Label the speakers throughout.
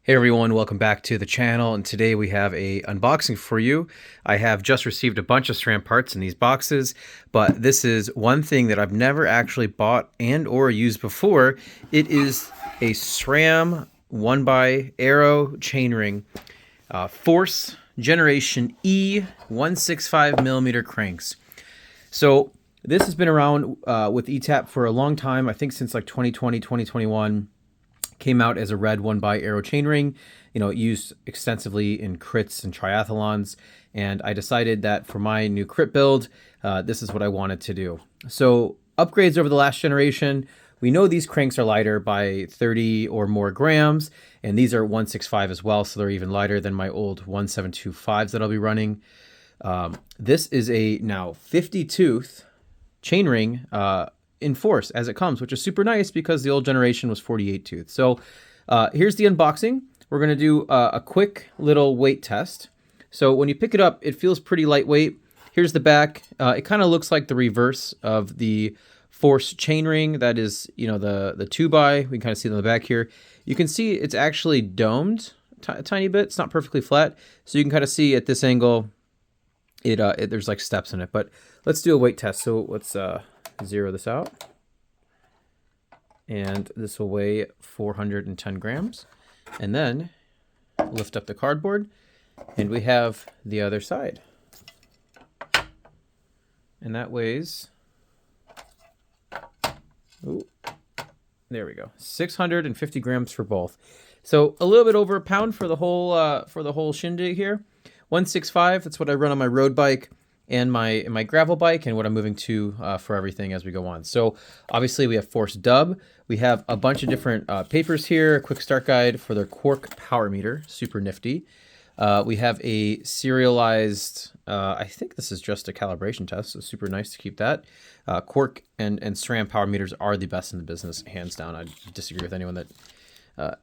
Speaker 1: Hey everyone, welcome back to the channel, and today we have a unboxing for you. I have just received a bunch of SRAM parts in these boxes, but this is one thing that I've never actually bought and or used before. It is a SRAM 1x Aero chainring Force Generation E 165mm cranks. So this has been around with ETAP for a long time, I think since like 2020, 2021. Came out as a red 1x Aero chainring, used extensively in crits and triathlons. And I decided that for my new crit build, this is what I wanted to do. So upgrades over the last generation, we know these cranks are lighter by 30 or more grams, and these are 165 as well, so they're even lighter than my old 1725s that I'll be running. This is a now 50 tooth chainring in Force as it comes, which is super nice because the old generation was 48 tooth. So here's the unboxing. We're going to do a quick little weight test. So when you pick it up, it feels pretty lightweight. Here's the back. It kind of looks like the reverse of the Force chainring. That is, the 2x. We can kind of see it on the back here. You can see it's actually domed a tiny bit. It's not perfectly flat. So you can kind of see at this angle, there's like steps in it. But let's do a weight test. So let's zero this out, and this will weigh 410 grams, and then lift up the cardboard, and we have the other side, and that weighs, there we go, 650 grams for both. So a little bit over a pound for the whole shindig here. 165, that's what I run on my road bike and my gravel bike, and what I'm moving to for everything as we go on. So obviously we have Force Dub. We have a bunch of different papers here, a quick start guide for their Quark power meter, super nifty. We have a serialized, I think this is just a calibration test, so super nice to keep that. Quark and SRAM power meters are the best in the business, hands down. I disagree with anyone that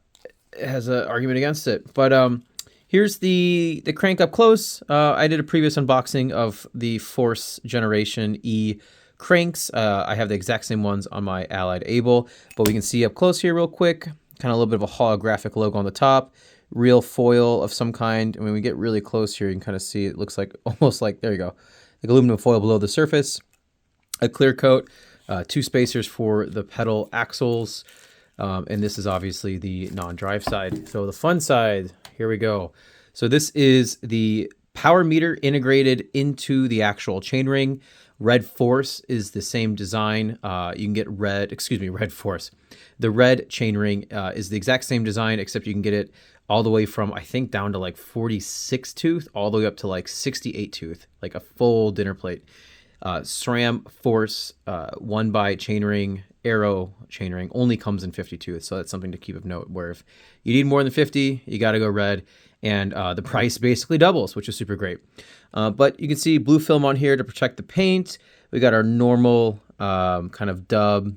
Speaker 1: has an argument against it. But here's the crank up close. I did a previous unboxing of the Force Generation E cranks. I have the exact same ones on my Allied Able, but we can see up close here real quick, kind of a little bit of a holographic logo on the top, real foil of some kind. And when we get really close here, you can kind of see it looks like almost like, there you go, like aluminum foil below the surface, a clear coat, 2 spacers for the pedal axles. And this is obviously the non-drive side. So the fun side, here we go. So this is the power meter integrated into the actual chainring. Red Force is the same design. You can get Red Force. The red chainring is the exact same design, except you can get it all the way from, I think, down to like 46 tooth, all the way up to like 68 tooth, like a full dinner plate. SRAM Force 1x chainring, Aero chainring only comes in 50 tooth, so that's something to keep of note, where if you need more than 50, you got to go red, and the price basically doubles, which is super great. But you can see blue film on here to protect the paint. We got our normal kind of dub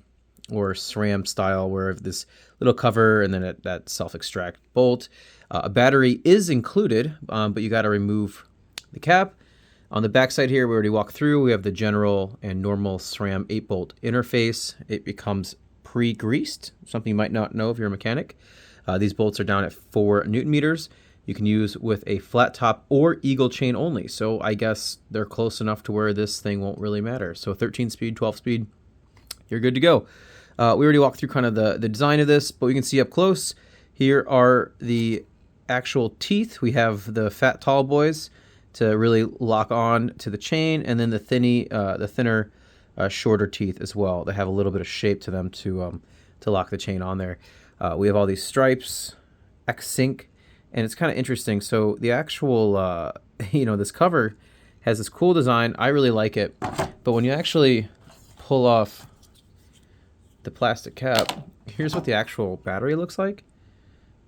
Speaker 1: or SRAM style, where this little cover and then that self-extract bolt. A battery is included, but you got to remove the cap. On the back side here, we already walked through. We have the general and normal SRAM 8-bolt interface. It becomes pre-greased, something you might not know if you're a mechanic. These bolts are down at 4 Newton meters. You can use with a flat top or eagle chain only. So I guess they're close enough to where this thing won't really matter. So 13 speed, 12 speed, you're good to go. We already walked through kind of the design of this, but we can see up close, here are the actual teeth. We have the fat tall boys to really lock on to the chain, and then the thinner, shorter teeth as well. They have a little bit of shape to them to lock the chain on there. We have all these stripes, X-Sync, and it's kind of interesting. So the actual, this cover has this cool design. I really like it, but when you actually pull off the plastic cap, here's what the actual battery looks like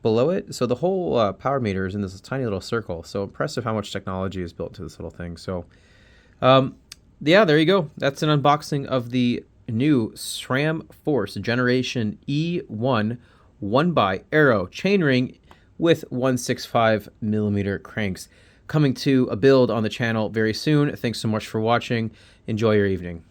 Speaker 1: below it. So the whole power meter is in this tiny little circle. So impressive how much technology is built to this little thing. So yeah, there you go. That's an unboxing of the new SRAM Force Generation E1 1x Aero chainring with 165mm cranks. Coming to a build on the channel very soon. Thanks so much for watching. Enjoy your evening.